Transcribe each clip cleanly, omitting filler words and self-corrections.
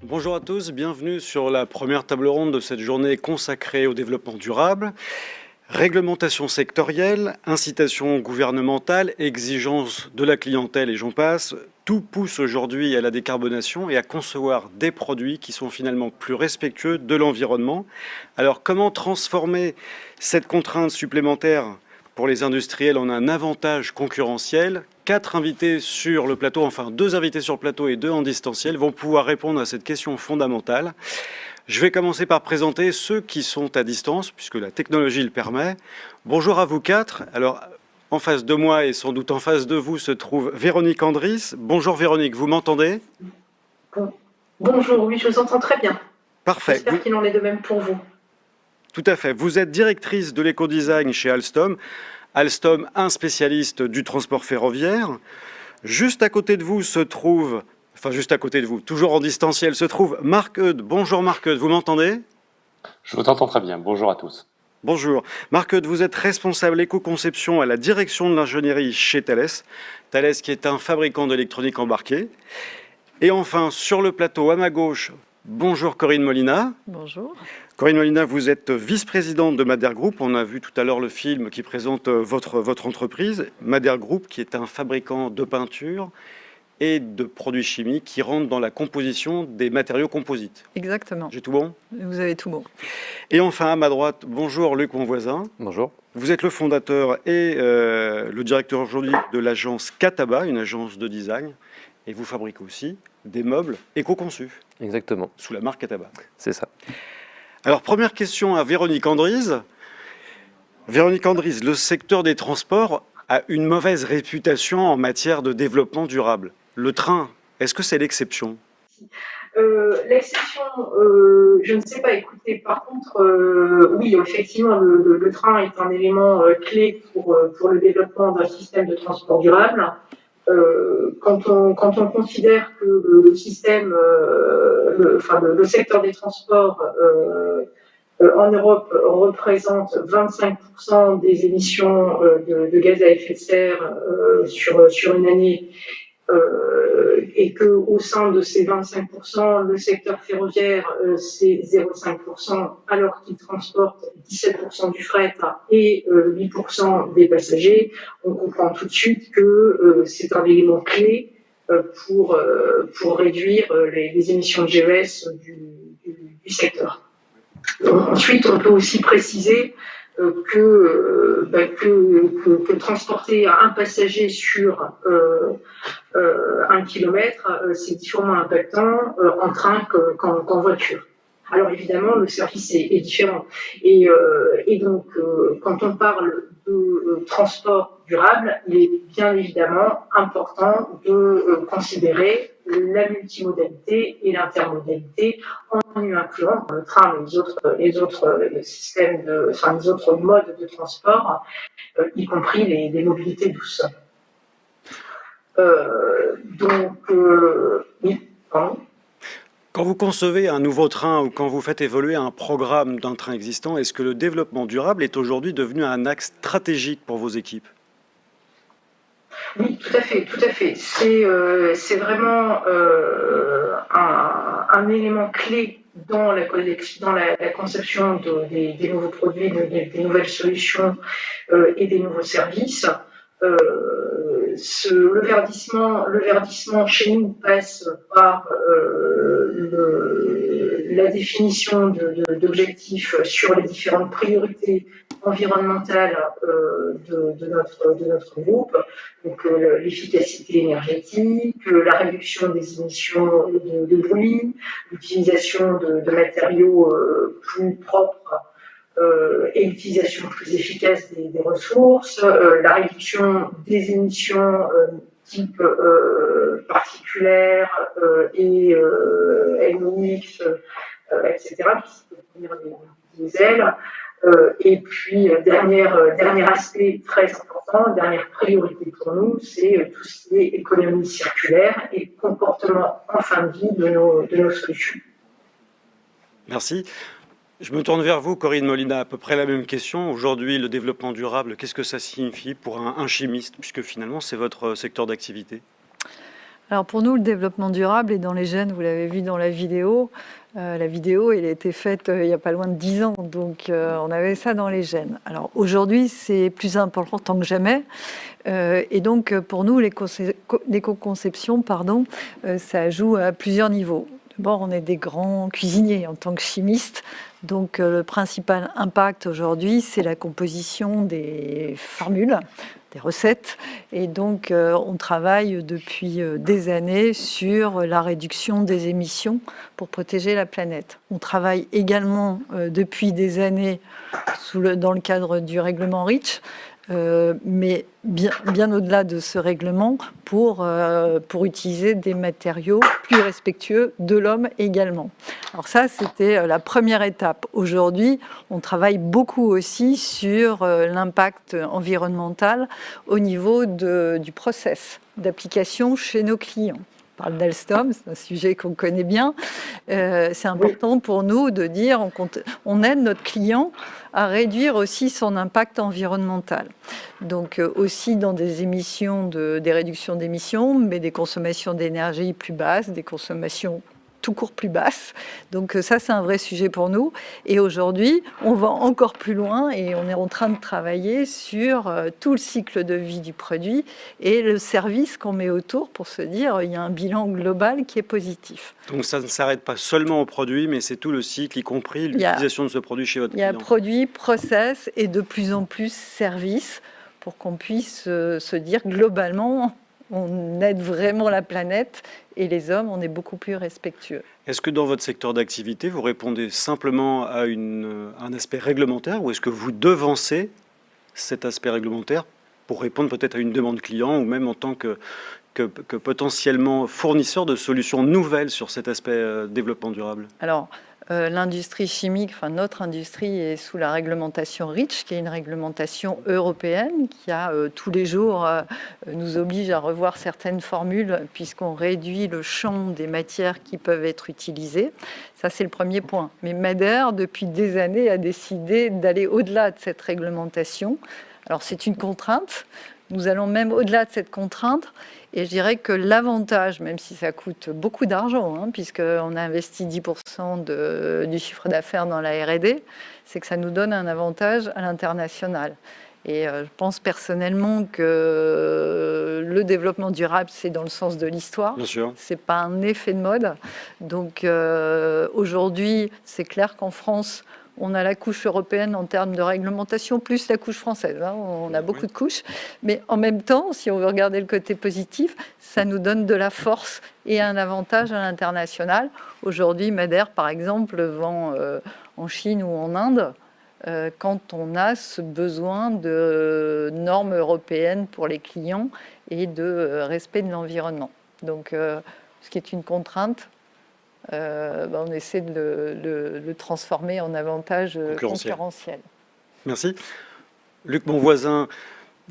Bonjour à tous, bienvenue sur la première table ronde de cette journée consacrée au développement durable. Réglementation sectorielle, incitation gouvernementale, exigence de la clientèle et j'en passe, tout pousse aujourd'hui à la décarbonation et à concevoir des produits qui sont finalement plus respectueux de l'environnement. Alors comment transformer cette contrainte supplémentaire pour les industriels en un avantage concurrentiel? 4 invités sur le plateau, enfin 2 invités sur le plateau et 2 en distanciel vont pouvoir répondre à cette question fondamentale. Je vais commencer par présenter ceux qui sont à distance, puisque la technologie le permet. Bonjour à vous 4. Alors, en face de moi et sans doute en face de vous se trouve Véronique Andris. Bonjour Véronique, vous m'entendez? Bonjour, oui, je vous entends très bien. Parfait. J'espère qu'il en est de même pour vous. Tout à fait. Vous êtes directrice de l'éco-design chez Alstom. Alstom, un spécialiste du transport ferroviaire. Juste à côté de vous se trouve, enfin juste à côté de vous, toujours en distanciel, se trouve Marc Eudes. Bonjour Marc Eudes, vous m'entendez? Je vous entends très bien. Bonjour à tous. Bonjour. Marc Eudes, vous êtes responsable éco-conception à la direction de l'ingénierie chez Thales. Thales qui est un fabricant d'électronique embarquée. Et enfin, sur le plateau à ma gauche, bonjour Corinne Molina. Bonjour. Corinne Molina, vous êtes vice-présidente de Madère Group. On a vu tout à l'heure le film qui présente votre entreprise. Madère Group, qui est un fabricant de peinture et de produits chimiques qui rentrent dans la composition des matériaux composites. Exactement. J'ai tout bon? Vous avez tout bon. Et enfin, à ma droite, bonjour Luc Monvoisin. Bonjour. Vous êtes le fondateur et le directeur aujourd'hui de l'agence Cataba, une agence de design. Et vous fabriquez aussi des meubles éco-conçus. Exactement. Sous la marque Cataba. C'est ça. Alors, première question à Véronique Andris. Véronique Andris, le secteur des transports a une mauvaise réputation en matière de développement durable. Le train, est-ce que c'est l'exception? L'exception, je ne sais pas. Écoutez, par contre, oui, effectivement, le train est un élément clé pour le développement d'un système de transport durable. Quand on considère que le système, le secteur des transports en Europe représente 25% des émissions de gaz à effet de serre sur une année, et que au sein de ces 25%, le secteur ferroviaire c'est 0,5%, alors qu'il transporte 17% du fret et 8% des passagers, on comprend tout de suite que c'est un élément clé pour réduire les émissions de GES du secteur. Ensuite, on peut aussi préciser que transporter un passager sur 1 kilomètre, c'est différemment impactant en train qu'en voiture. Alors évidemment, le service est différent. Et donc, quand on parle de transport durable, il est bien évidemment important de considérer la multimodalité et l'intermodalité en y incluant le train, les autres systèmes, les autres modes de transport, y compris les mobilités douces. Oui, pardon. Quand vous concevez un nouveau train ou quand vous faites évoluer un programme d'un train existant, est-ce que le développement durable est aujourd'hui devenu un axe stratégique pour vos équipes? Oui, tout à fait, tout à fait. C'est vraiment un élément clé dans la conception des nouveaux produits, des nouvelles solutions et des nouveaux services. Le verdissement chez nous passe par la définition d'objectifs sur les différentes priorités environnementales de notre groupe, donc l'efficacité énergétique, la réduction des émissions de bruit, l'utilisation de matériaux plus propres et l'utilisation plus efficace des ressources, la réduction des émissions type particulaires et NOx, etc., qui peuvent venir des diesels. Et puis, dernier aspect très important, dernière priorité pour nous, c'est tout ce qui est économie circulaire et comportement en fin de vie de nos solutions. Merci. Je me tourne vers vous, Corinne Molina, à peu près la même question. Aujourd'hui, le développement durable, qu'est-ce que ça signifie pour un chimiste, puisque finalement, c'est votre secteur d'activité? Alors pour nous, le développement durable est dans les gènes, vous l'avez vu dans la vidéo. La vidéo, elle a été faite il n'y a pas loin de 10 ans, donc on avait ça dans les gènes. Alors aujourd'hui, c'est plus important que jamais. Et donc pour nous, l'éco-conception, ça joue à plusieurs niveaux. D'abord, on est des grands cuisiniers en tant que chimistes. Donc le principal impact aujourd'hui, c'est la composition des formules, des recettes. Et donc on travaille depuis des années sur la réduction des émissions pour protéger la planète. On travaille également depuis des années dans le cadre du règlement REACH, mais bien au-delà de ce règlement, pour utiliser des matériaux plus respectueux de l'homme également. Alors ça, c'était la première étape. Aujourd'hui, on travaille beaucoup aussi sur l'impact environnemental au niveau du process d'application chez nos clients. On parle d'Alstom, c'est un sujet qu'on connaît bien. C'est important pour nous de dire on aide notre client à réduire aussi son impact environnemental. Donc aussi dans des réductions d'émissions, mais des consommations d'énergie plus basses, des consommations tout court plus basse. Donc ça, c'est un vrai sujet pour nous. Et aujourd'hui, on va encore plus loin et on est en train de travailler sur tout le cycle de vie du produit et le service qu'on met autour pour se dire il y a un bilan global qui est positif. Donc ça ne s'arrête pas seulement au produit, mais c'est tout le cycle, y compris l'utilisation de ce produit chez votre client. Il y a produit, process et de plus en plus service pour qu'on puisse se dire globalement on aide vraiment la planète et les hommes, on est beaucoup plus respectueux. Est-ce que dans votre secteur d'activité, vous répondez simplement à un aspect réglementaire ou est-ce que vous devancez cet aspect réglementaire pour répondre peut-être à une demande client ou même en tant que potentiellement fournisseur de solutions nouvelles sur cet aspect développement durable? Alors, l'industrie chimique, notre industrie est sous la réglementation REACH, qui est une réglementation européenne qui tous les jours nous oblige à revoir certaines formules puisqu'on réduit le champ des matières qui peuvent être utilisées. Ça, c'est le premier point. Mais Madère, depuis des années, a décidé d'aller au-delà de cette réglementation. Alors, c'est une contrainte. Nous allons même au-delà de cette contrainte. Et je dirais que l'avantage, même si ça coûte beaucoup d'argent, puisqu'on a investi 10% du chiffre d'affaires dans la R&D, c'est que ça nous donne un avantage à l'international. Et je pense personnellement que le développement durable, c'est dans le sens de l'histoire. Bien sûr. C'est pas un effet de mode. Donc aujourd'hui, c'est clair qu'en France, on a la couche européenne en termes de réglementation, plus la couche française. On a beaucoup de couches. Mais en même temps, si on veut regarder le côté positif, ça nous donne de la force et un avantage à l'international. Aujourd'hui, Madère, par exemple, vend en Chine ou en Inde quand on a ce besoin de normes européennes pour les clients et de respect de l'environnement. Donc, ce qui est une contrainte, on essaie de le transformer en avantage concurrentiel. Merci. Luc Monvoisin,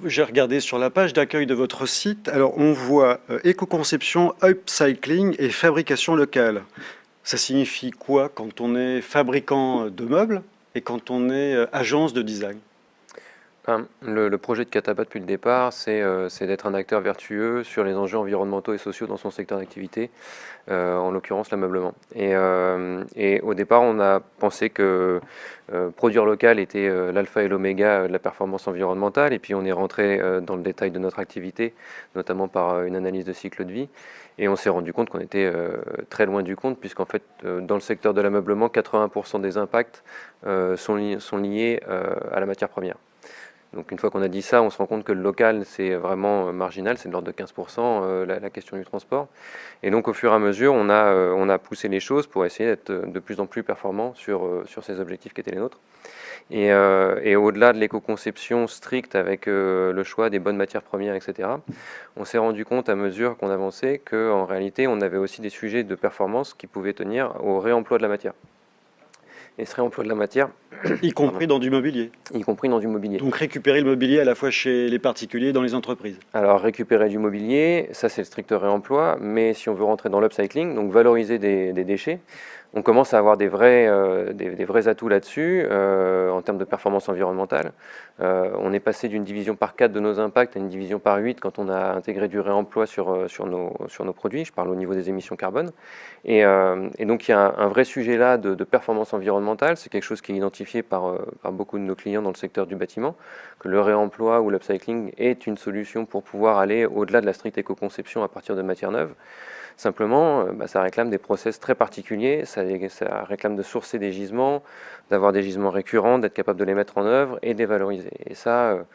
j'ai regardé sur la page d'accueil de votre site. Alors, on voit éco-conception, upcycling et fabrication locale. Ça signifie quoi quand on est fabricant de meubles et quand on est agence de design? Le projet de Catabat depuis le départ, c'est d'être un acteur vertueux sur les enjeux environnementaux et sociaux dans son secteur d'activité, en l'occurrence l'ameublement. Et au départ, on a pensé que produire local était l'alpha et l'oméga de la performance environnementale, et puis on est rentré dans le détail de notre activité, notamment par une analyse de cycle de vie, et on s'est rendu compte qu'on était très loin du compte, puisqu'en fait, dans le secteur de l'ameublement, 80% des impacts sont liés à la matière première. Donc une fois qu'on a dit ça, on se rend compte que le local, c'est vraiment marginal, c'est de l'ordre de 15%, la question du transport. Et donc au fur et à mesure, on a poussé les choses pour essayer d'être de plus en plus performant sur ces objectifs qui étaient les nôtres. Et au-delà de l'éco-conception stricte avec le choix des bonnes matières premières, etc., on s'est rendu compte à mesure qu'on avançait qu'en réalité, on avait aussi des sujets de performance qui pouvaient tenir au réemploi de la matière. Et ce réemploi de la matière... Y compris dans du mobilier. Y compris dans du mobilier. Donc récupérer le mobilier à la fois chez les particuliers et dans les entreprises. Alors récupérer du mobilier, ça c'est le strict réemploi, mais si on veut rentrer dans l'upcycling, donc valoriser des déchets, On commence à avoir des vrais atouts là-dessus en termes de performance environnementale. On est passé d'une division par 4 de nos impacts à une division par 8 quand on a intégré du réemploi sur nos produits. Je parle au niveau des émissions carbone. Et donc il y a un vrai sujet là de performance environnementale. C'est quelque chose qui est identifié par beaucoup de nos clients dans le secteur du bâtiment, que le réemploi ou l'upcycling est une solution pour pouvoir aller au-delà de la stricte éco-conception à partir de matières neuves. Simplement, ça réclame des process très particuliers, ça réclame de sourcer des gisements, d'avoir des gisements récurrents, d'être capable de les mettre en œuvre et de les valoriser. Et ça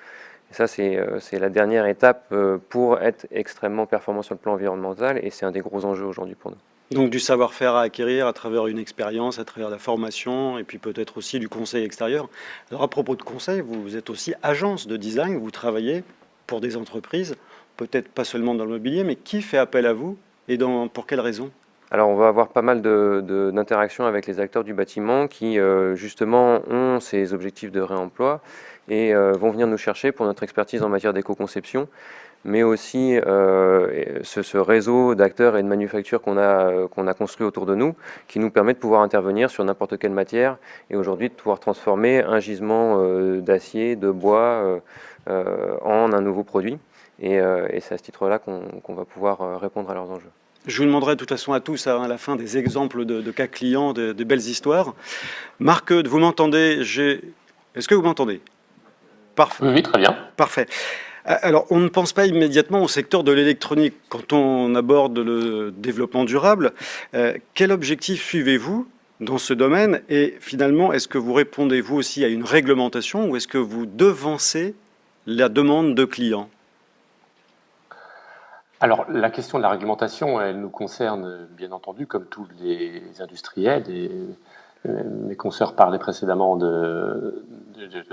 c'est la dernière étape pour être extrêmement performant sur le plan environnemental, et c'est un des gros enjeux aujourd'hui pour nous. Donc du savoir-faire à acquérir à travers une expérience, à travers la formation, et puis peut-être aussi du conseil extérieur. Alors à propos de conseil, vous êtes aussi agence de design, vous travaillez pour des entreprises, peut-être pas seulement dans le mobilier, mais qui fait appel à vous et pour quelles raisons? Alors on va avoir pas mal d'interactions avec les acteurs du bâtiment qui justement ont ces objectifs de réemploi et vont venir nous chercher pour notre expertise en matière d'éco-conception, mais aussi ce réseau d'acteurs et de manufactures qu'on a construit autour de nous, qui nous permet de pouvoir intervenir sur n'importe quelle matière et aujourd'hui de pouvoir transformer un gisement d'acier, de bois en un nouveau produit. Et c'est à ce titre-là qu'on va pouvoir répondre à leurs enjeux. Je vous demanderai de toute façon à tous à la fin des exemples de cas clients, de belles histoires. Marc, vous m'entendez? Est-ce que vous m'entendez? Parfait. Oui, très bien. Parfait. Alors, on ne pense pas immédiatement au secteur de l'électronique quand on aborde le développement durable. Quel objectif suivez-vous dans ce domaine? Et finalement, est-ce que vous répondez vous aussi à une réglementation ou est-ce que vous devancez la demande de clients? Alors, la question de la réglementation, elle nous concerne bien entendu comme tous les industriels. Et mes consoeurs parlaient précédemment de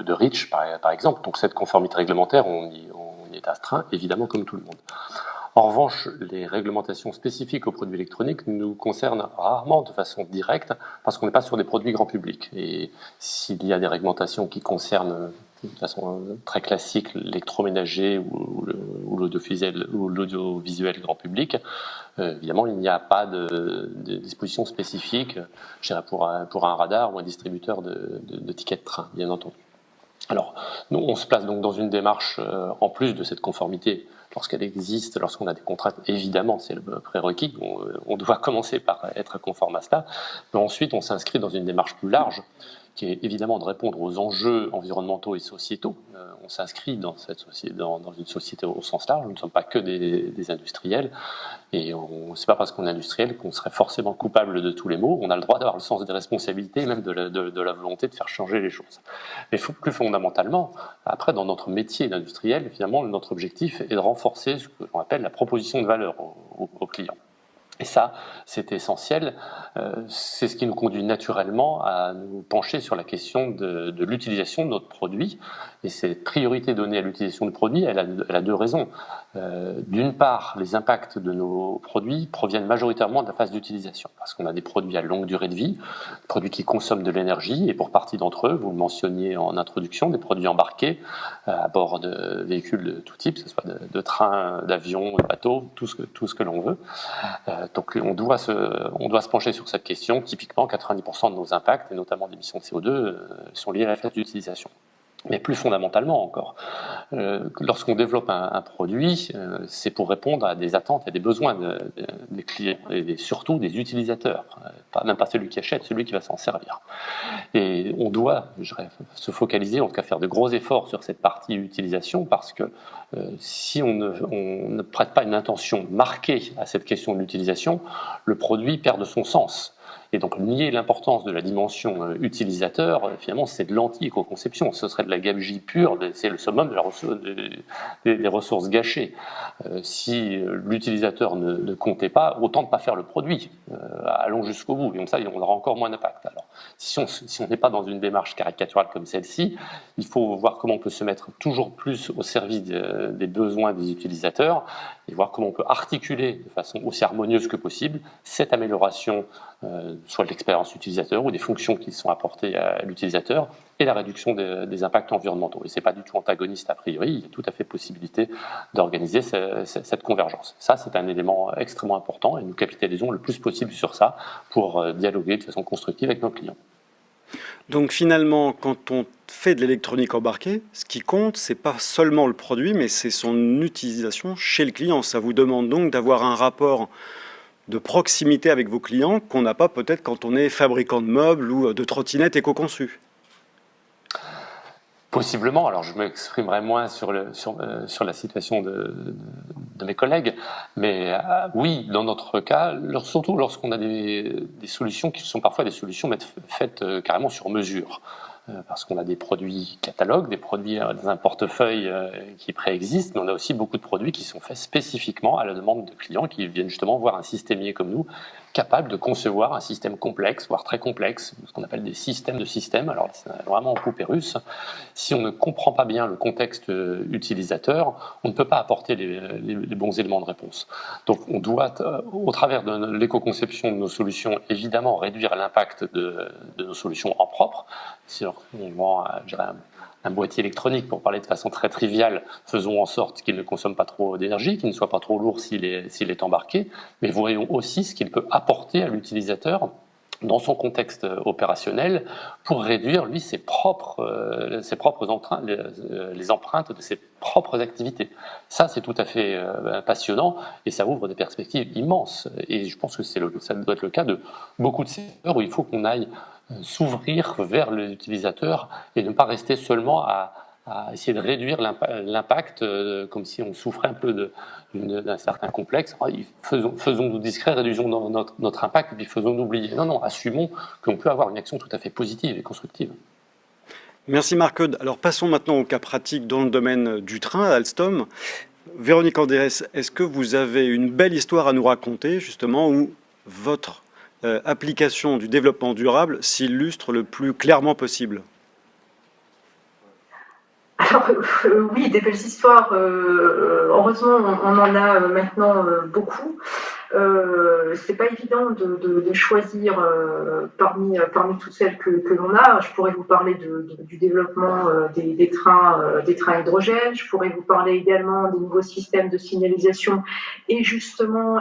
REACH, par exemple. Donc, cette conformité réglementaire, on y est astreint, évidemment, comme tout le monde. En revanche, les réglementations spécifiques aux produits électroniques nous concernent rarement de façon directe parce qu'on n'est pas sur des produits grand public. Et s'il y a des réglementations qui concernent de façon très classique l'électroménager ou l'audiovisuel grand public, évidemment, il n'y a pas de dispositions spécifiques, je dirais pour un radar ou un distributeur de tickets de train, bien entendu. Alors, nous, on se place donc dans une démarche, en plus de cette conformité, lorsqu'elle existe, lorsqu'on a des contraintes, évidemment, c'est le prérequis, on doit commencer par être conforme à cela, mais ensuite on s'inscrit dans une démarche plus large, qui est évidemment de répondre aux enjeux environnementaux et sociétaux. On s'inscrit dans une société au sens large, nous ne sommes pas que des industriels, et c'est pas parce qu'on est industriel qu'on serait forcément coupable de tous les maux. On a le droit d'avoir le sens des responsabilités et même de la volonté de faire changer les choses. Mais plus fondamentalement, après, dans notre métier d'industriel, finalement, notre objectif est de renforcer ce qu'on appelle la proposition de valeur aux clients. Et ça, c'est essentiel. C'est ce qui nous conduit naturellement à nous pencher sur la question de l'utilisation de notre produit. Et cette priorité donnée à l'utilisation du produit, elle a deux raisons. D'une part, les impacts de nos produits proviennent majoritairement de la phase d'utilisation, parce qu'on a des produits à longue durée de vie, des produits qui consomment de l'énergie, et pour partie d'entre eux, vous le mentionniez en introduction, des produits embarqués à bord de véhicules de tout type, que ce soit de trains, d'avions, de bateaux, tout ce que l'on veut. Donc on doit se pencher sur cette question. Typiquement, 90% de nos impacts, et notamment d'émissions de CO2, sont liés à la phase d'utilisation. Mais plus fondamentalement encore, lorsqu'on développe un produit, c'est pour répondre à des attentes et des besoins des clients et surtout des utilisateurs, même pas celui qui achète, celui qui va s'en servir. Et on doit, se focaliser, en tout cas faire de gros efforts sur cette partie utilisation, parce que si on ne prête pas une intention marquée à cette question de l'utilisation, le produit perd de son sens. Et donc nier l'importance de la dimension utilisateur, finalement, c'est de l'anti-éco-conception. Ce serait de la gabegie pure, c'est le summum des ressources gâchées. Si l'utilisateur ne comptait pas, autant ne pas faire le produit. Allons jusqu'au bout, et comme ça, on aura encore moins d'impact. Alors, si on n'est pas dans une démarche caricaturale comme celle-ci, il faut voir comment on peut se mettre toujours plus au service des besoins des utilisateurs, et voir comment on peut articuler de façon aussi harmonieuse que possible cette amélioration soit de l'expérience utilisateur ou des fonctions qui sont apportées à l'utilisateur, et la réduction des impacts environnementaux. Et c'est pas du tout antagoniste a priori, il y a tout à fait possibilité d'organiser cette convergence. Ça, c'est un élément extrêmement important et nous capitalisons le plus possible sur ça pour dialoguer de façon constructive avec nos clients. Donc finalement, quand on fait de l'électronique embarquée, ce qui compte, c'est pas seulement le produit, mais c'est son utilisation chez le client. Ça vous demande donc d'avoir un rapport de proximité avec vos clients qu'on n'a pas peut-être quand on est fabricant de meubles ou de trottinettes éco-conçues. Possiblement, alors je m'exprimerai moins sur la situation de mes collègues, mais oui, dans notre cas, surtout lorsqu'on a des solutions qui sont parfois des solutions faites carrément sur mesure. Parce qu'on a des produits catalogues, des produits dans un portefeuille qui préexiste, mais on a aussi beaucoup de produits qui sont faits spécifiquement à la demande de clients qui viennent justement voir un systémier comme nous, capable de concevoir un système complexe, voire très complexe, ce qu'on appelle des systèmes de systèmes. Alors c'est vraiment en poupée russe. Si on ne comprend pas bien le contexte utilisateur, on ne peut pas apporter les bons éléments de réponse. Donc on doit, au travers de l'éco-conception de nos solutions, évidemment réduire l'impact de nos solutions en propre. Si on vend, je dirais, un boîtier électronique, pour parler de façon très triviale, faisons en sorte qu'il ne consomme pas trop d'énergie, qu'il ne soit pas trop lourd s'il est embarqué, mais voyons aussi ce qu'il peut apporter à l'utilisateur dans son contexte opérationnel pour réduire, lui, ses propres empreintes, les empreintes de ses propres activités. Ça, c'est tout à fait passionnant et ça ouvre des perspectives immenses. Et je pense que ça doit être le cas de beaucoup de secteurs où il faut qu'on aille s'ouvrir vers l'utilisateur et ne pas rester seulement à essayer de réduire l'impact comme si on souffrait un peu d'un certain complexe. Faisons-nous discrets, réduisons notre impact et puis faisons-nous oublier. Non, assumons qu'on peut avoir une action tout à fait positive et constructive. Merci Marc-Eudes. Alors passons maintenant au cas pratique dans le domaine du train à Alstom. Véronique Andérès, est-ce que vous avez une belle histoire à nous raconter justement où votre application du développement durable s'illustre le plus clairement possible? Alors oui, des belles histoires. Heureusement, on en a maintenant beaucoup. C'est pas évident de choisir parmi toutes celles que l'on a. Je pourrais vous parler du développement des trains hydrogène. Je pourrais vous parler également des nouveaux systèmes de signalisation et justement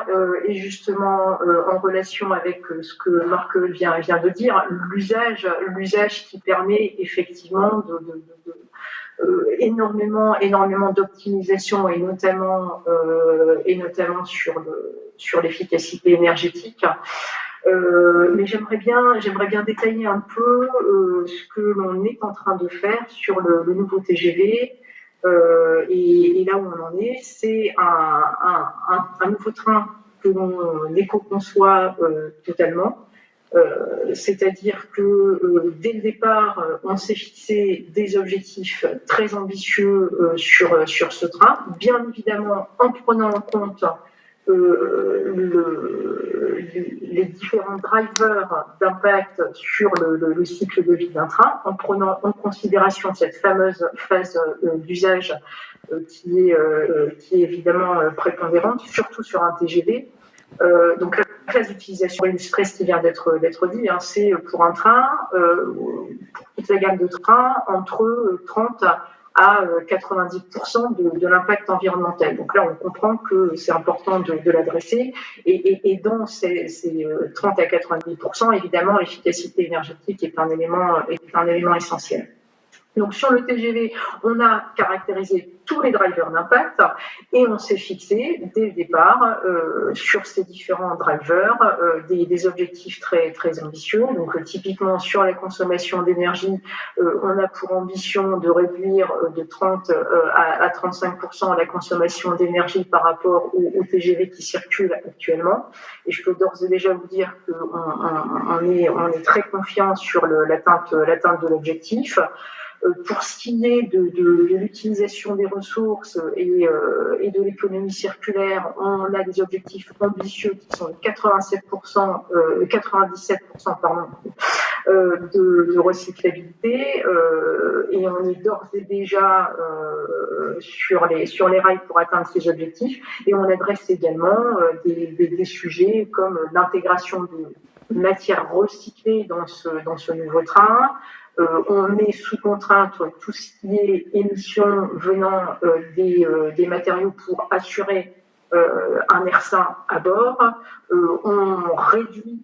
en relation avec ce que Marc vient de dire, l'usage qui permet effectivement énormément d'optimisation et notamment sur l'efficacité énergétique. Mais j'aimerais bien détailler un peu ce que l'on est en train de faire sur le nouveau TGV. Et là où on en est, c'est un nouveau train que l'on éco-conçoit totalement. C'est-à-dire que dès le départ, on s'est fixé des objectifs très ambitieux sur ce train, bien évidemment en prenant en compte les différents drivers d'impact sur le cycle de vie d'un train, en prenant en considération cette fameuse phase d'usage qui est évidemment prépondérante, surtout sur un TGV. Donc la phase d'utilisation illustrée, ce qui vient d'être dit, c'est pour un train, pour toute la gamme de trains, entre 30 à 90% de l'impact environnemental. Donc là, on comprend que c'est important de l'adresser. Et dans ces 30 à 90%, évidemment, l'efficacité énergétique est un élément essentiel. Donc sur le TGV, on a caractérisé tous les drivers d'impact et on s'est fixé dès le départ sur ces différents drivers des objectifs très très ambitieux. Donc typiquement sur la consommation d'énergie, on a pour ambition de réduire de 30 à 35% la consommation d'énergie par rapport au TGV qui circule actuellement. Et je peux d'ores et déjà vous dire qu'on est très confiant sur l'atteinte de l'objectif. Pour ce qui est de l'utilisation des ressources et de l'économie circulaire, on a des objectifs ambitieux qui sont de 97% de recyclabilité, et on est d'ores et déjà sur les rails pour atteindre ces objectifs. Et on adresse également des sujets comme l'intégration de matières recyclées dans ce nouveau train. On met sous contrainte tout ce qui est émissions venant des matériaux pour assurer un air sain à bord. On réduit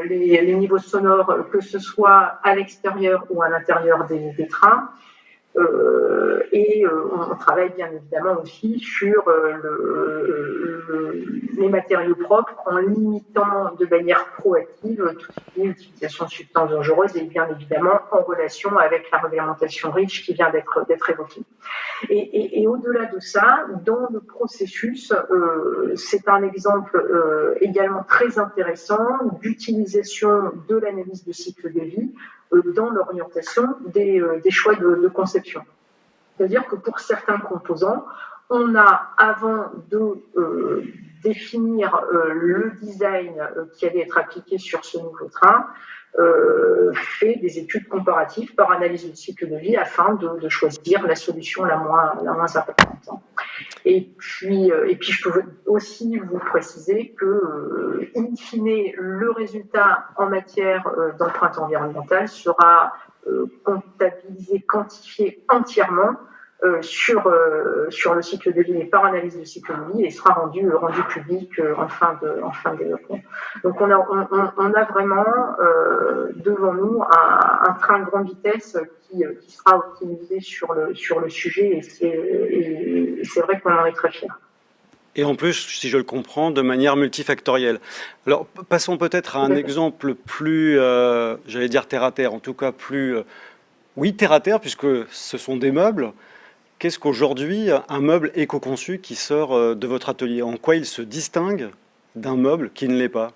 les niveaux sonores, que ce soit à l'extérieur ou à l'intérieur des trains. Et on travaille bien évidemment aussi sur les matériaux propres en limitant de manière proactive toute l'utilisation de substances dangereuses et bien évidemment en relation avec la réglementation REACH qui vient d'être évoquée. Et au-delà de ça, dans le processus, c'est un exemple également très intéressant d'utilisation de l'analyse de cycle de vie dans l'orientation des choix de conception. C'est-à-dire que pour certains composants, on a, avant de définir le design qui allait être appliqué sur ce nouveau train, fait des études comparatives par analyse du cycle de vie afin de choisir la solution la moins importante. Et puis je peux aussi vous préciser que, in fine, le résultat en matière d'empreinte environnementale sera comptabilisé, quantifié entièrement sur le cycle de vie et par analyse du cycle de vie et sera rendu public en fin de développement. Donc on a vraiment devant nous un train grande vitesse qui sera optimisé sur le sujet et c'est vrai qu'on en est très fiers. Et en plus, si je le comprends, de manière multifactorielle. Alors, passons peut-être à un exemple plus, j'allais dire terre à terre, en tout cas plus, oui, terre à terre, puisque ce sont des meubles. Qu'est-ce qu'aujourd'hui un meuble éco-conçu qui sort de votre atelier? En quoi il se distingue d'un meuble qui ne l'est pas?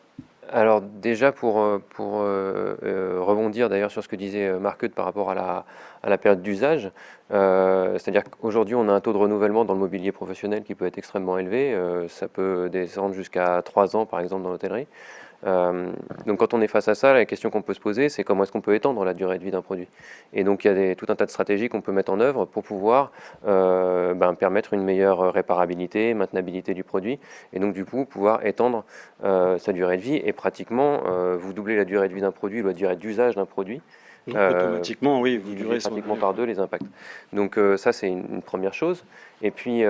Alors déjà pour rebondir d'ailleurs sur ce que disait Marc-Eudes par rapport à la période d'usage, c'est-à-dire qu'aujourd'hui on a un taux de renouvellement dans le mobilier professionnel qui peut être extrêmement élevé, ça peut descendre jusqu'à 3 ans par exemple dans l'hôtellerie. Donc quand on est face à ça, la question qu'on peut se poser, c'est comment est-ce qu'on peut étendre la durée de vie d'un produit. Et donc il y a tout un tas de stratégies qu'on peut mettre en œuvre pour pouvoir permettre une meilleure réparabilité, maintenabilité du produit, et donc du coup pouvoir étendre sa durée de vie, et pratiquement vous doublez la durée de vie d'un produit, la durée d'usage d'un produit. Donc, automatiquement, oui, vous divisez pratiquement par 2 les impacts. Donc ça c'est une première chose. Et puis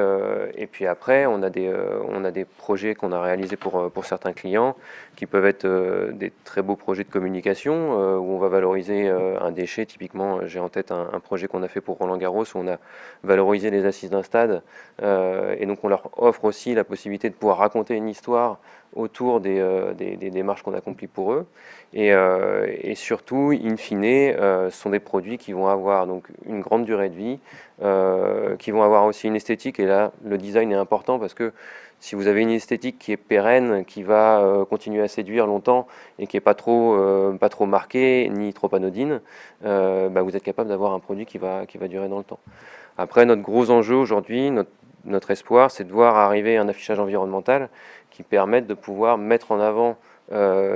après, on a des projets qu'on a réalisés pour certains clients qui peuvent être des très beaux projets de communication où on va valoriser un déchet. Typiquement, j'ai en tête un projet qu'on a fait pour Roland Garros où on a valorisé les assises d'un stade et donc on leur offre aussi la possibilité de pouvoir raconter une histoire autour des démarches qu'on accomplit pour eux. Et surtout, in fine, ce sont des produits qui vont avoir donc une grande durée de vie, qui vont avoir aussi une esthétique, et là le design est important parce que si vous avez une esthétique qui est pérenne, qui va continuer à séduire longtemps et qui n'est pas trop marquée ni trop anodine, vous êtes capable d'avoir un produit qui va durer dans le temps. Après, notre gros enjeu aujourd'hui, notre espoir, c'est de voir arriver un affichage environnemental qui permette de pouvoir mettre en avant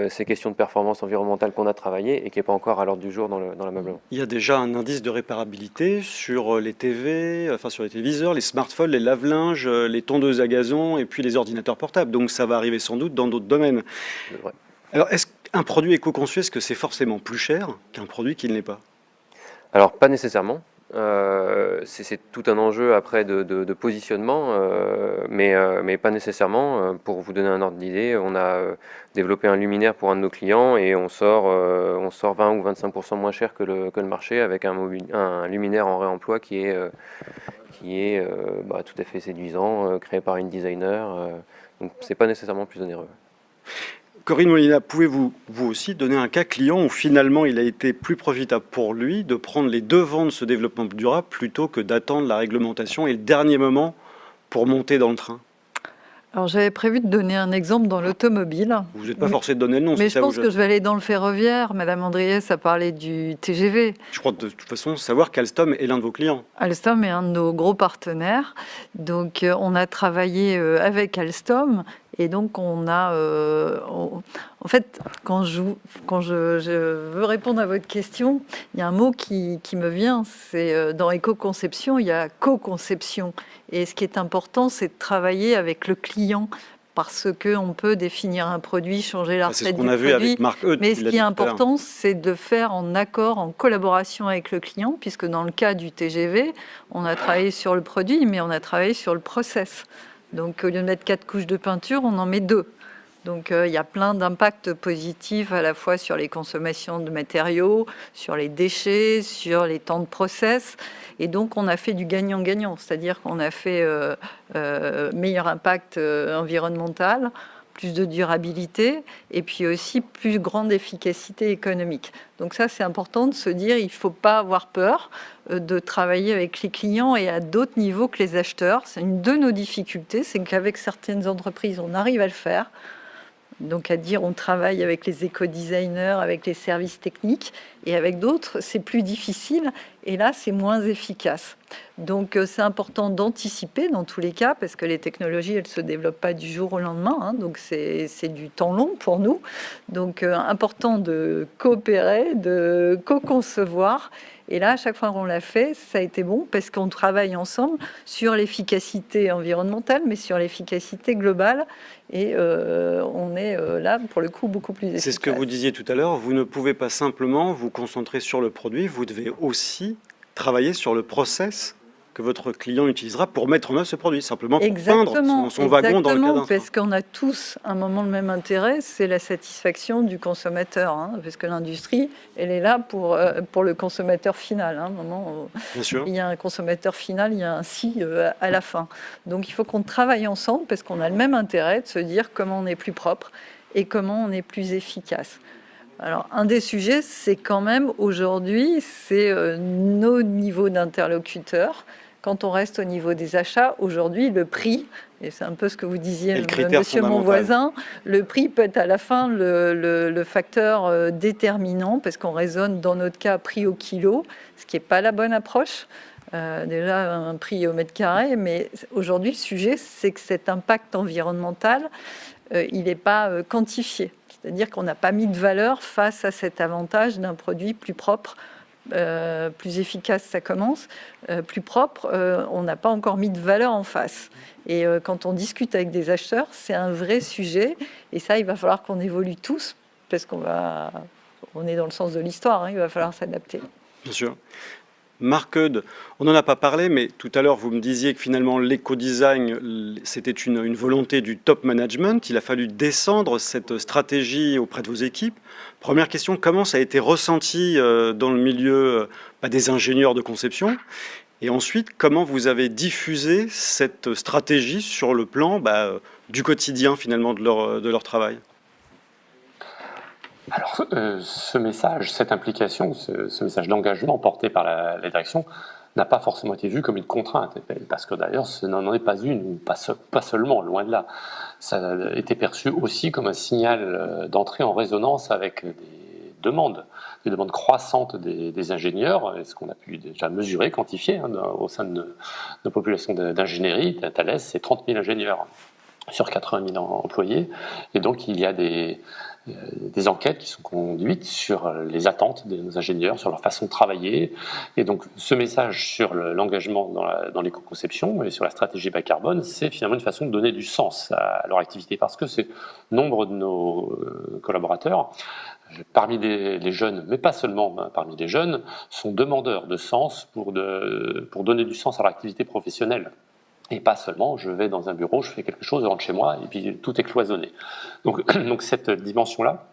ces questions de performance environnementale qu'on a travaillées et qui n'est pas encore à l'ordre du jour dans l'ameublement. Il y a déjà un indice de réparabilité sur les TV, enfin sur les téléviseurs, les smartphones, les lave-linges, les tondeuses à gazon et puis les ordinateurs portables. Donc ça va arriver sans doute dans d'autres domaines. C'est vrai. Alors est-ce qu'un produit éco-conçu, est-ce que c'est forcément plus cher qu'un produit qui ne l'est pas? Alors pas nécessairement. C'est tout un enjeu après de positionnement, mais pas nécessairement. Pour vous donner un ordre d'idée, on a développé un luminaire pour un de nos clients et on sort 20 ou 25% moins cher que le marché avec un luminaire en réemploi qui est tout à fait séduisant, créé par une designer. Donc c'est pas nécessairement plus onéreux. Corinne Molina, pouvez-vous vous aussi donner un cas client où finalement il a été plus profitable pour lui de prendre les devants de ce développement durable plutôt que d'attendre la réglementation et le dernier moment pour monter dans le train? Alors j'avais prévu de donner un exemple dans l'automobile. Vous n'êtes pas forcé de donner le nom. Mais si je ça pense vous... que je vais aller dans le ferroviaire. Madame Andriès a parlé du TGV. Je crois de toute façon savoir qu'Alstom est l'un de vos clients. Alstom est un de nos gros partenaires. Donc on a travaillé avec Alstom Et donc, en fait, quand je veux répondre à votre question, il y a un mot qui me vient, c'est dans éco-conception, il y a co-conception. Et ce qui est important, c'est de travailler avec le client, parce qu'on peut définir un produit, changer la recette du produit. C'est ce qu'on a vu avec Marc Eudes. Mais ce qui est important, c'est de faire en accord, en collaboration avec le client, puisque dans le cas du TGV, on a travaillé sur le produit, mais on a travaillé sur le process. Donc, au lieu de mettre 4 couches de peinture, on en met 2. Donc, il y a plein d'impacts positifs à la fois sur les consommations de matériaux, sur les déchets, sur les temps de process. Et donc, on a fait du gagnant-gagnant, c'est-à-dire qu'on a fait meilleur impact environnemental, plus de durabilité et puis aussi plus grande efficacité économique. Donc ça, c'est important de se dire, il ne faut pas avoir peur de travailler avec les clients et à d'autres niveaux que les acheteurs. C'est une de nos difficultés, c'est qu'avec certaines entreprises, on arrive à le faire. Donc à dire on travaille avec les éco-designers, avec les services techniques, et avec d'autres, c'est plus difficile, et là, c'est moins efficace. Donc c'est important d'anticiper dans tous les cas, parce que les technologies, elles ne se développent pas du jour au lendemain, hein, donc c'est du temps long pour nous. Donc important de coopérer, de co-concevoir. Et là, à chaque fois qu'on l'a fait, ça a été bon parce qu'on travaille ensemble sur l'efficacité environnementale, mais sur l'efficacité globale. Et on est là, pour le coup, beaucoup plus efficace. C'est ce que vous disiez tout à l'heure, vous ne pouvez pas simplement vous concentrer sur le produit, vous devez aussi travailler sur le process que votre client utilisera pour mettre en œuvre ce produit, simplement pour peindre son wagon dans le cas d'un train. Parce qu'on a tous un moment le même intérêt, c'est la satisfaction du consommateur, hein, parce que l'industrie, elle est là pour le consommateur final. Hein, un moment, bien sûr. Il y a un consommateur final, il y a un si à la fin. Donc il faut qu'on travaille ensemble, parce qu'on a le même intérêt de se dire comment on est plus propre et comment on est plus efficace. Alors, un des sujets, c'est quand même aujourd'hui, c'est nos niveaux d'interlocuteurs. Quand on reste au niveau des achats, aujourd'hui, le prix, et c'est un peu ce que vous disiez, monsieur mon voisin, le prix peut être à la fin le facteur déterminant, parce qu'on raisonne dans notre cas prix au kilo, ce qui n'est pas la bonne approche. Déjà un prix au mètre carré, mais aujourd'hui, le sujet, c'est que cet impact environnemental, il n'est pas quantifié. C'est-à-dire qu'on n'a pas mis de valeur face à cet avantage d'un produit plus propre, plus efficace, ça commence, plus propre, on n'a pas encore mis de valeur en face. Et quand on discute avec des acheteurs, c'est un vrai sujet. Et ça, il va falloir qu'on évolue tous, parce qu'on est dans le sens de l'histoire, hein, il va falloir s'adapter. Bien sûr. Marc Eudes, on n'en a pas parlé, mais tout à l'heure, vous me disiez que finalement, l'éco-design, c'était une volonté du top management. Il a fallu descendre cette stratégie auprès de vos équipes. Première question, comment ça a été ressenti dans le milieu des ingénieurs de conception? Et ensuite, comment vous avez diffusé cette stratégie sur le plan du quotidien, finalement, de leur travail? Alors, ce message, cette implication, ce message d'engagement porté par la direction n'a pas forcément été vu comme une contrainte, parce que d'ailleurs, ce n'en est pas une, ou pas seulement, loin de là. Ça a été perçu aussi comme un signal d'entrée en résonance avec des demandes croissantes des ingénieurs, ce qu'on a pu déjà mesurer, quantifier au sein de nos populations d'ingénierie. Thales, c'est 30 000 ingénieurs sur 80 000 employés, et donc il y a des enquêtes qui sont conduites sur les attentes de nos ingénieurs, sur leur façon de travailler. Et donc, ce message sur l'engagement dans l'éco-conception et sur la stratégie bas carbone, c'est finalement une façon de donner du sens à leur activité, parce que nombre de nos collaborateurs, parmi les jeunes, mais pas seulement parmi les jeunes, sont demandeurs de sens pour donner du sens à leur activité professionnelle. Et pas seulement, je vais dans un bureau, je fais quelque chose, je rentre chez moi, et puis tout est cloisonné. Donc cette dimension-là,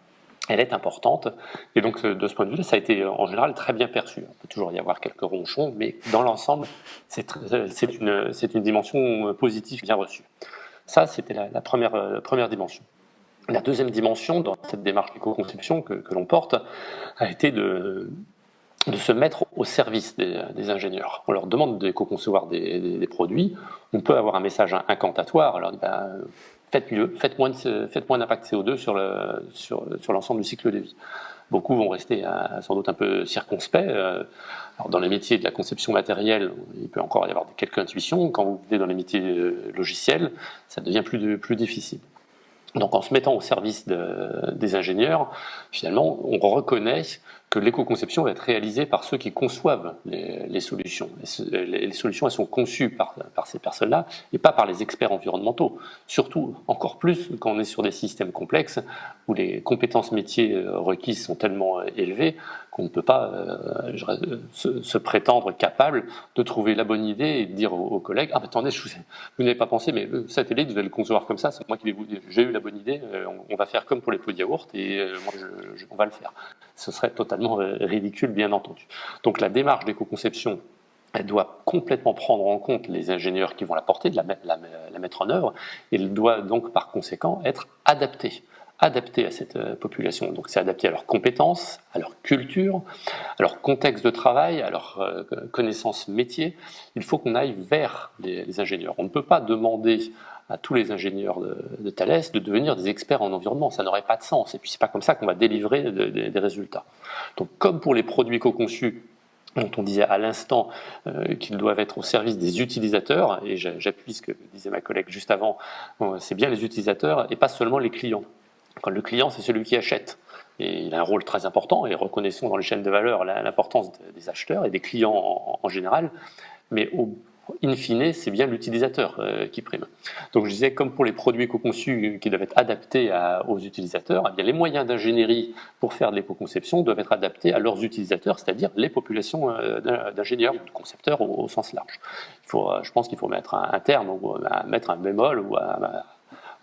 elle est importante. Et donc, de ce point de vue-là, ça a été en général très bien perçu. Il peut toujours y avoir quelques ronchons, mais dans l'ensemble, c'est une dimension positive bien reçue. Ça, c'était la première dimension. La deuxième dimension dans cette démarche d'éco-conception que l'on porte a été de se mettre au service des ingénieurs. On leur demande d'éco-concevoir des produits. On peut avoir un message incantatoire. Alors, faites mieux, faites moins d'impact CO2 sur l'ensemble du cycle de vie. Beaucoup vont rester sans doute un peu circonspects. Alors, dans les métiers de la conception matérielle, il peut encore y avoir quelques intuitions. Quand vous venez dans les métiers logiciels, ça devient plus difficile. Donc en se mettant au service des ingénieurs, finalement, on reconnaît que l'éco-conception va être réalisée par ceux qui conçoivent les solutions. Les solutions, elles sont conçues par ces personnes-là et pas par les experts environnementaux. Surtout, encore plus quand on est sur des systèmes complexes où les compétences métiers requises sont tellement élevées qu'on ne peut pas se prétendre capable de trouver la bonne idée et de dire aux collègues « Ah, mais attendez, vous n'avez pas pensé, mais cette télé, vous allez le concevoir comme ça, c'est moi qui vais vous dire, j'ai eu la bonne idée, on va faire comme pour les pots de yaourt et moi, on va le faire. » Ce serait totalement ridicule, bien entendu. Donc la démarche d'éco-conception, elle doit complètement prendre en compte les ingénieurs qui vont la porter, la mettre en œuvre, et elle doit donc par conséquent être adaptée à cette population. Donc c'est adapté à leurs compétences, à leur culture, à leur contexte de travail, à leur connaissance métier. Il faut qu'on aille vers les ingénieurs. On ne peut pas demander à tous les ingénieurs de Thales de devenir des experts en environnement. Ça n'aurait pas de sens. Et puis c'est pas comme ça qu'on va délivrer des résultats. Donc comme pour les produits co-conçus, dont on disait à l'instant qu'ils doivent être au service des utilisateurs, et j'appuie ce que disait ma collègue juste avant, c'est bien les utilisateurs et pas seulement les clients. Quand le client, c'est celui qui achète. Et il a un rôle très important, et reconnaissons dans les chaînes de valeur l'importance des acheteurs et des clients en général, mais in fine, c'est bien l'utilisateur qui prime. Donc je disais, comme pour les produits co-conçus qui doivent être adaptés aux utilisateurs, eh bien, les moyens d'ingénierie pour faire de l'éco-conception doivent être adaptés à leurs utilisateurs, c'est-à-dire les populations d'ingénieurs, de concepteurs au sens large. Je pense qu'il faut mettre un terme, ou mettre un bémol, ou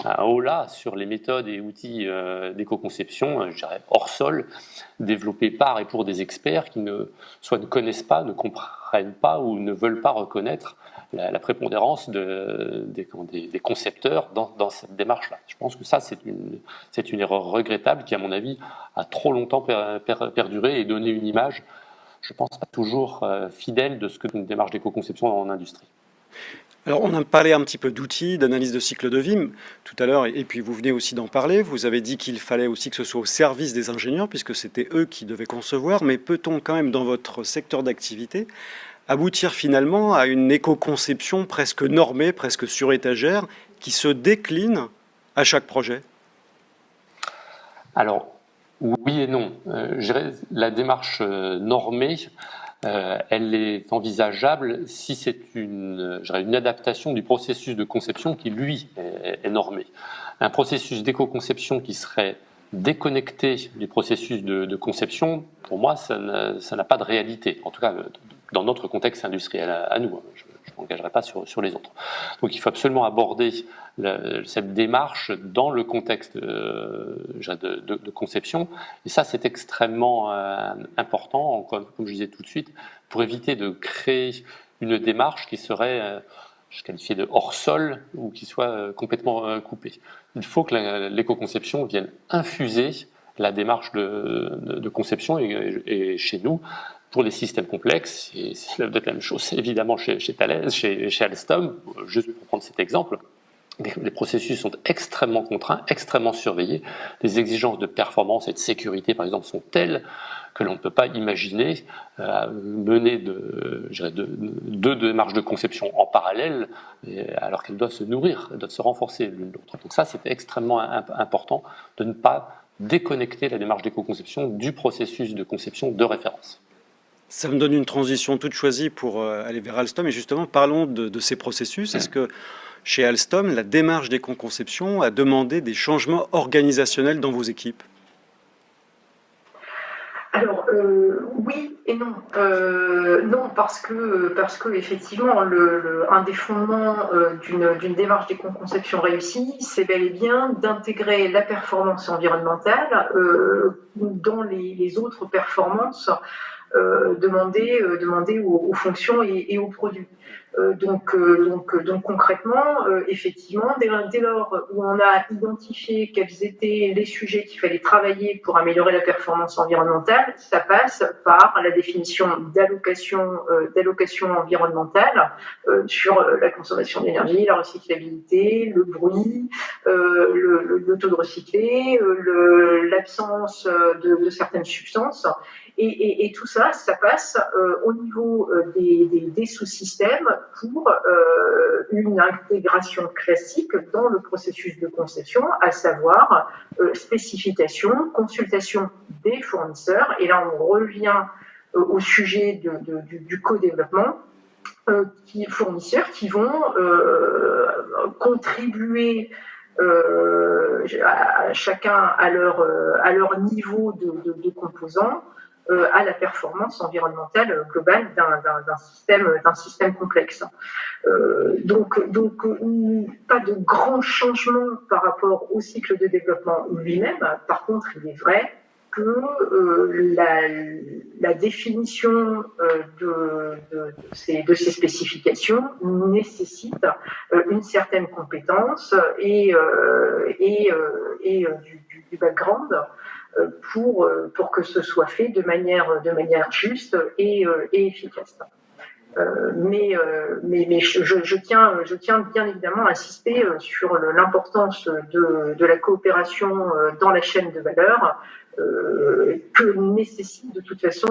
un holà sur les méthodes et outils d'éco-conception, je dirais hors sol, développés par et pour des experts qui soit ne connaissent pas, ne comprennent pas ou ne veulent pas reconnaître la prépondérance des concepteurs dans cette démarche-là. Je pense que ça, c'est une erreur regrettable qui, à mon avis, a trop longtemps perduré et donné une image, je pense, pas toujours fidèle de ce que une démarche d'éco-conception en industrie. Alors, on a parlé un petit peu d'outils, d'analyse de cycle de vie tout à l'heure, et puis vous venez aussi d'en parler. Vous avez dit qu'il fallait aussi que ce soit au service des ingénieurs, puisque c'était eux qui devaient concevoir. Mais peut-on quand même, dans votre secteur d'activité, aboutir finalement à une éco-conception presque normée, presque sur étagère, qui se décline à chaque projet? Alors, oui et non. Je dirais, la démarche normée, elle est envisageable si c'est une adaptation du processus de conception qui, lui, est normé. Un processus d'éco-conception qui serait déconnecté du processus de conception, pour moi, ça n'a pas de réalité. En tout cas, dans notre contexte industriel à nous. Je ne m'engagerai pas sur les autres. Donc il faut absolument aborder cette démarche dans le contexte de conception. Et ça, c'est extrêmement important, comme je disais tout de suite, pour éviter de créer une démarche qui serait, je qualifiais de hors-sol, ou qui soit complètement coupée. Il faut que l'éco-conception vienne infuser la démarche de conception, et chez nous, pour les systèmes complexes, et c'est peut-être la même chose évidemment chez Thales, chez Alstom, juste pour prendre cet exemple, les processus sont extrêmement contraints, extrêmement surveillés, les exigences de performance et de sécurité par exemple sont telles que l'on ne peut pas imaginer mener deux démarches de conception en parallèle, alors qu'elles doivent se nourrir, elles doivent se renforcer l'une l'autre. Donc ça, c'est extrêmement important de ne pas déconnecter la démarche d'éco-conception du processus de conception de référence. Ça me donne une transition toute choisie pour aller vers Alstom. Et justement, parlons de ces processus. Est-ce que chez Alstom, la démarche d'éco-conception a demandé des changements organisationnels dans vos équipes? Alors, oui et non. Non, parce que effectivement, un des fondements d'une démarche d'éco-conception réussie, c'est bel et bien d'intégrer la performance environnementale dans les autres performances demandées aux fonctions et aux produits. Donc concrètement, effectivement, dès lors où on a identifié quels étaient les sujets qu'il fallait travailler pour améliorer la performance environnementale, ça passe par la définition d'allocation environnementale sur la consommation d'énergie, la recyclabilité, le bruit, le taux de recyclé, l'absence de certaines substances. Et tout ça, ça passe au niveau des sous-systèmes pour une intégration classique dans le processus de conception, à savoir spécification, consultation des fournisseurs. Et là, on revient au sujet du co-développement. Fournisseurs qui vont contribuer chacun à leur niveau de composants à la performance environnementale globale d'un système complexe. Donc, pas de grands changements par rapport au cycle de développement lui-même. Par contre, il est vrai que la définition de ces spécifications nécessite une certaine compétence et du background pour que ce soit fait de manière juste et efficace. Mais je tiens bien évidemment à insister sur l'importance de la coopération dans la chaîne de valeur que nécessite de toute façon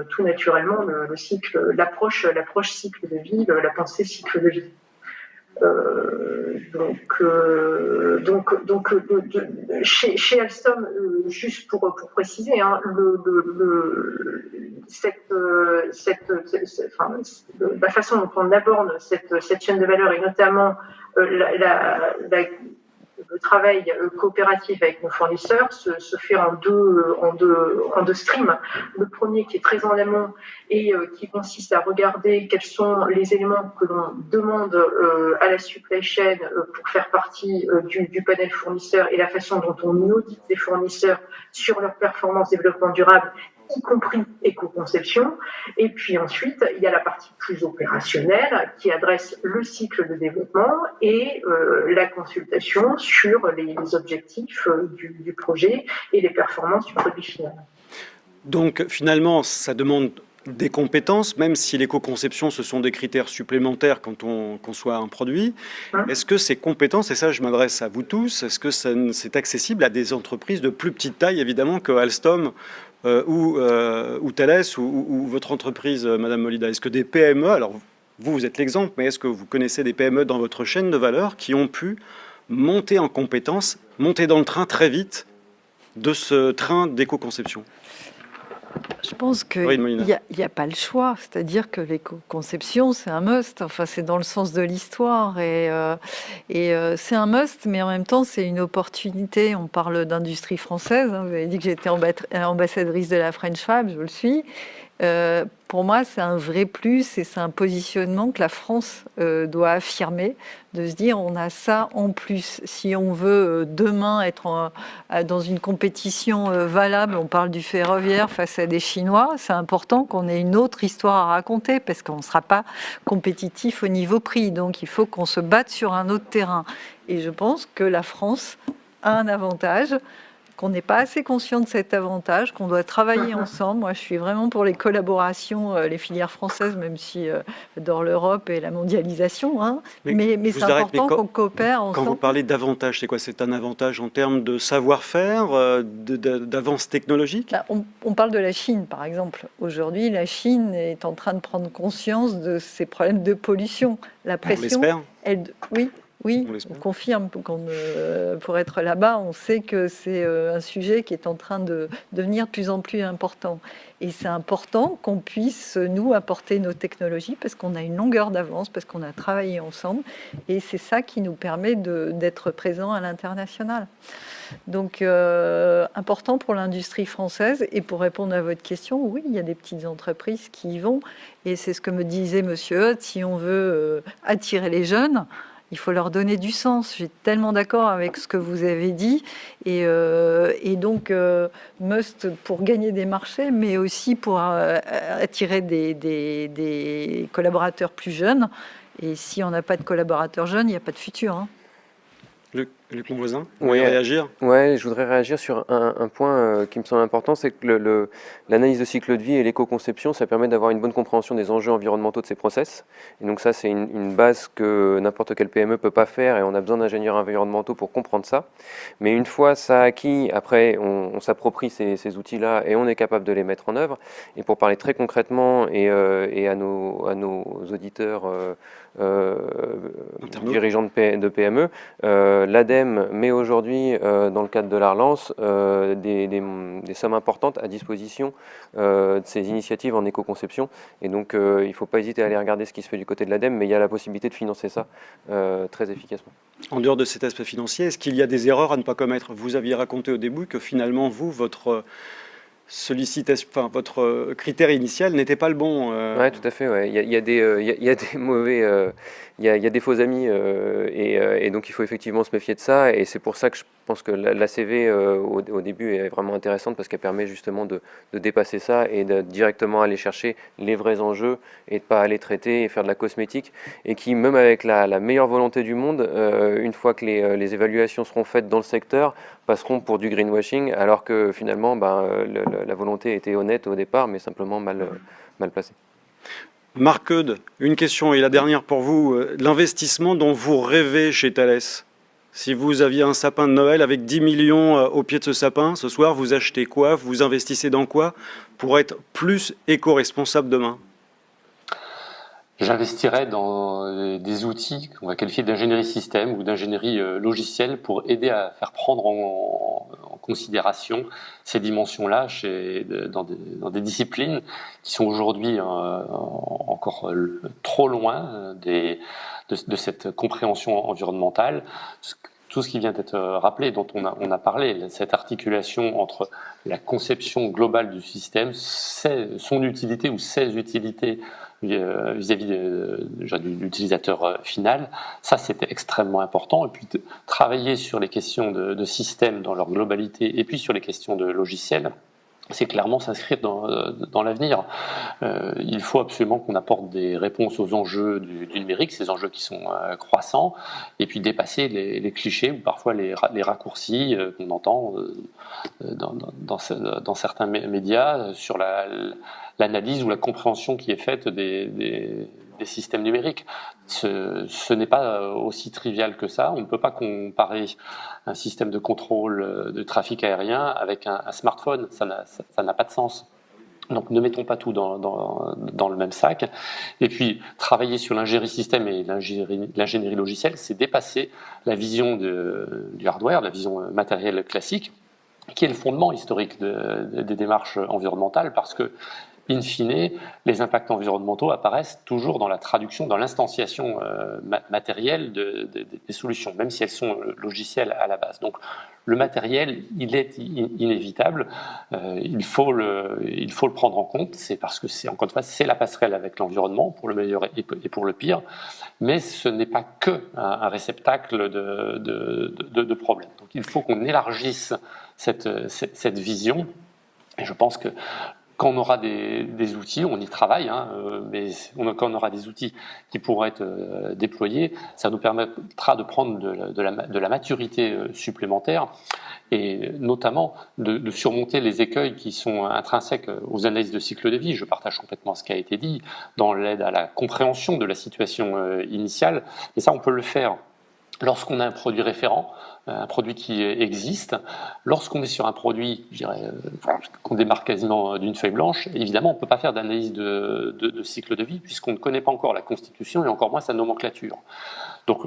tout naturellement le cycle, l'approche cycle de vie, la pensée cycle de vie. Chez Alstom, juste pour préciser, hein, la façon dont on aborde cette chaîne de valeur et notamment le travail coopératif avec nos fournisseurs se fait en deux streams. Le premier qui est très en amont et qui consiste à regarder quels sont les éléments que l'on demande à la supply chain pour faire partie du panel fournisseur et la façon dont on audite les fournisseurs sur leur performance développement durable, y compris éco-conception. Et puis ensuite, il y a la partie plus opérationnelle qui adresse le cycle de développement et la consultation sur les objectifs du projet et les performances du produit final. Donc finalement, ça demande des compétences, même si l'éco-conception, ce sont des critères supplémentaires quand on conçoit un produit. Est-ce que ces compétences, et ça je m'adresse à vous tous, est-ce que c'est accessible à des entreprises de plus petite taille, évidemment, que Alstom ou Thales ou votre entreprise, Madame Molida? Est-ce que des PME, alors vous êtes l'exemple, mais est-ce que vous connaissez des PME dans votre chaîne de valeur qui ont pu monter en compétences, monter dans le train très vite de ce train d'éco-conception? Je pense qu'il n'y a pas le choix, c'est-à-dire que l'éco-conception, c'est un must, enfin c'est dans le sens de l'histoire, et c'est un must, mais en même temps c'est une opportunité. On parle d'industrie française, hein. Vous avez dit que j'étais ambassadrice de la French Fab, je le suis. Pour moi, c'est un vrai plus et c'est un positionnement que la France doit affirmer, de se dire on a ça en plus. Si on veut demain être dans une compétition valable, on parle du ferroviaire face à des Chinois, c'est important qu'on ait une autre histoire à raconter parce qu'on ne sera pas compétitif au niveau prix. Donc il faut qu'on se batte sur un autre terrain. Et je pense que la France a un avantage, qu'on n'est pas assez conscient de cet avantage, qu'on doit travailler ensemble. Moi, je suis vraiment pour les collaborations, les filières françaises, même si dans l'Europe et la mondialisation. Hein. Mais c'est important qu'on coopère ensemble. Quand vous parlez d'avantage, c'est quoi? C'est un avantage en termes de savoir-faire, d'avance technologique? On parle de la Chine, par exemple. Aujourd'hui, la Chine est en train de prendre conscience de ses problèmes de pollution. La pression, on l'espère. Oui, on confirme pour être là-bas, on sait que c'est un sujet qui est en train de devenir de plus en plus important. Et c'est important qu'on puisse, nous, apporter nos technologies parce qu'on a une longueur d'avance, parce qu'on a travaillé ensemble. Et c'est ça qui nous permet d'être présents à l'international. Donc, important pour l'industrie française. Et pour répondre à votre question, oui, il y a des petites entreprises qui y vont. Et c'est ce que me disait Monsieur Hutt, si on veut attirer les jeunes, il faut leur donner du sens. Je suis tellement d'accord avec ce que vous avez dit. Et donc, must pour gagner des marchés, mais aussi pour attirer des collaborateurs plus jeunes. Et si on n'a pas de collaborateurs jeunes, il n'y a pas de futur. Hein. Luc Monvoisin, vous Oui, voulez réagir? Ouais, je voudrais réagir sur un point qui me semble important, c'est que l'analyse de cycle de vie et l'éco-conception, ça permet d'avoir une bonne compréhension des enjeux environnementaux de ces process. Et donc ça, c'est une base que n'importe quelle PME peut pas faire et on a besoin d'ingénieurs environnementaux pour comprendre ça. Mais une fois ça acquis, après, on s'approprie ces outils-là et on est capable de les mettre en œuvre. Et pour parler très concrètement et à nos auditeurs dirigeants de PME, l'ADEME met aujourd'hui, dans le cadre de la relance, des sommes importantes à disposition de ces initiatives en éco-conception. Et donc, il ne faut pas hésiter à aller regarder ce qui se fait du côté de l'ADEME, mais il y a la possibilité de financer ça très efficacement. En dehors de cet aspect financier, est-ce qu'il y a des erreurs à ne pas commettre? Vous aviez raconté au début que finalement, votre critère initial n'était pas le bon. Oui, tout à fait. Ouais. Il y a des mauvais, il y a des faux amis, et donc il faut effectivement se méfier de ça. Et c'est pour ça que je pense que la CV au début est vraiment intéressante parce qu'elle permet justement de dépasser ça et de directement aller chercher les vrais enjeux et de pas aller traiter et faire de la cosmétique. Et qui, même avec la meilleure volonté du monde, une fois que les évaluations seront faites dans le secteur, passeront pour du greenwashing, alors que finalement, la volonté était honnête au départ, mais simplement mal placée. Marc Eudes, une question et la dernière pour vous. L'investissement dont vous rêvez chez Thales, si vous aviez un sapin de Noël avec 10 millions au pied de ce sapin, ce soir, vous achetez quoi? Vous investissez dans quoi pour être plus éco-responsable demain? J'investirais dans des outils qu'on va qualifier d'ingénierie système ou d'ingénierie logicielle pour aider à faire prendre en considération ces dimensions-là dans des disciplines qui sont aujourd'hui encore trop loin de cette compréhension environnementale. Tout ce qui vient d'être rappelé, dont on a parlé, cette articulation entre la conception globale du système, son utilité ou ses utilités vis-à-vis de l'utilisateur final, ça c'était extrêmement important. Et puis travailler sur les questions de système dans leur globalité et puis sur les questions de logiciels, c'est clairement s'inscrire dans l'avenir. Il faut absolument qu'on apporte des réponses aux enjeux du numérique, ces enjeux qui sont croissants, et puis dépasser les clichés ou parfois les raccourcis qu'on entend dans certains médias sur l'analyse ou la compréhension qui est faite des systèmes numériques. Ce n'est pas aussi trivial que ça. On ne peut pas comparer un système de contrôle de trafic aérien avec un smartphone. Ça n'a pas de sens. Donc ne mettons pas tout dans le même sac. Et puis travailler sur l'ingénierie système et l'ingénierie logicielle, c'est dépasser la vision du hardware, la vision matérielle classique, qui est le fondement historique des démarches environnementales, parce que in fine, les impacts environnementaux apparaissent toujours dans la traduction, dans l'instanciation matérielle des solutions, même si elles sont logicielles à la base. Donc le matériel, il est inévitable, il faut le prendre en compte, c'est parce que encore une fois, c'est la passerelle avec l'environnement, pour le meilleur et pour le pire, mais ce n'est pas que un réceptacle de problèmes. Donc il faut qu'on élargisse cette vision, et je pense que quand on aura des outils, on y travaille, mais quand on aura des outils qui pourront être déployés, ça nous permettra de prendre de la maturité supplémentaire et notamment de surmonter les écueils qui sont intrinsèques aux analyses de cycle de vie. Je partage complètement ce qui a été dit dans l'aide à la compréhension de la situation initiale, et ça on peut le faire lorsqu'on a un produit référent, un produit qui existe. Lorsqu'on est sur un produit, je dirais, qu'on démarre quasiment d'une feuille blanche, évidemment, on ne peut pas faire d'analyse de cycle de vie puisqu'on ne connaît pas encore la constitution et encore moins sa nomenclature. Donc,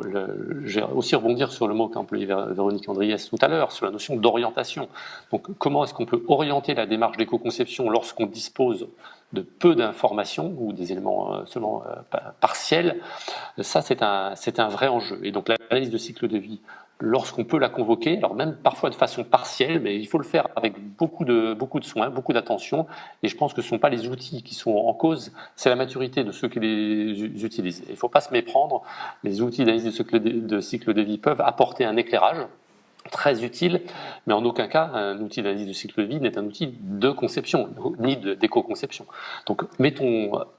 je vais aussi rebondir sur le mot qu'a employé Véronique Andriès tout à l'heure, sur la notion d'orientation. Donc, comment est-ce qu'on peut orienter la démarche d'éco-conception lorsqu'on dispose de peu d'informations ou des éléments seulement partiels? Ça, c'est un vrai enjeu. Et donc, l'analyse de cycle de vie, lorsqu'on peut la convoquer, alors même parfois de façon partielle, mais il faut le faire avec beaucoup de soins, beaucoup d'attention, et je pense que ce ne sont pas les outils qui sont en cause, c'est la maturité de ceux qui les utilisent. Il ne faut pas se méprendre, les outils d'analyse de cycle de vie peuvent apporter un éclairage, très utile, mais en aucun cas, un outil d'analyse de cycle de vie n'est un outil de conception, ni d'éco-conception. Donc,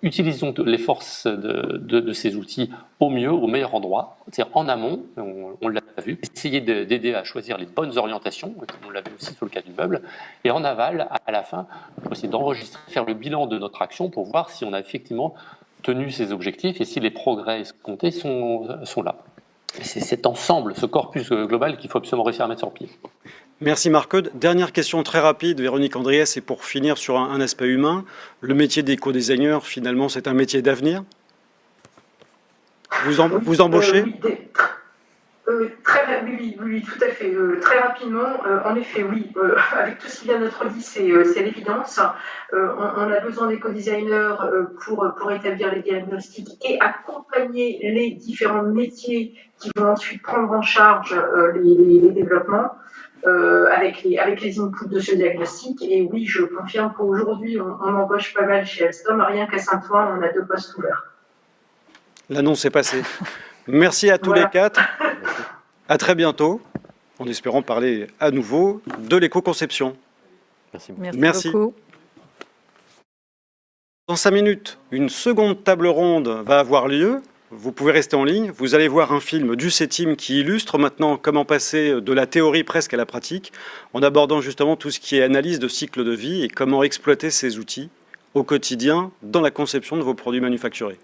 utilisons les forces de ces outils au mieux, au meilleur endroit, c'est-à-dire en amont, on l'a vu, essayer d'aider à choisir les bonnes orientations, on l'a vu aussi sur le cas du meuble, et en aval, à la fin, on essayer d'enregistrer, faire le bilan de notre action pour voir si on a effectivement tenu ces objectifs et si les progrès escomptés sont là. C'est cet ensemble, ce corpus global qu'il faut absolument réussir à mettre sur pied. Merci Marc-Eudes. Dernière question très rapide, Véronique Andriès, et pour finir sur un aspect humain, le métier d'éco-designer, finalement, c'est un métier d'avenir. Vous embauchez? Oui, tout à fait. Très rapidement, en effet, oui. Avec tout ce qui vient d'être dit, c'est l'évidence. On a besoin d'éco-designers pour établir les diagnostics et accompagner les différents métiers qui vont ensuite prendre en charge les développements avec les inputs de ce diagnostic. Et oui, je confirme qu'aujourd'hui, on embauche pas mal chez Alstom. Rien qu'à Saint-Ouen, on a 2 postes ouverts. L'annonce est passée. Merci à tous les 4. À très bientôt, en espérant parler à nouveau de l'éco-conception. Merci beaucoup. Dans 5 minutes, une seconde table ronde va avoir lieu. Vous pouvez rester en ligne. Vous allez voir un film du CETIM qui illustre maintenant comment passer de la théorie presque à la pratique, en abordant justement tout ce qui est analyse de cycle de vie et comment exploiter ces outils au quotidien dans la conception de vos produits manufacturés.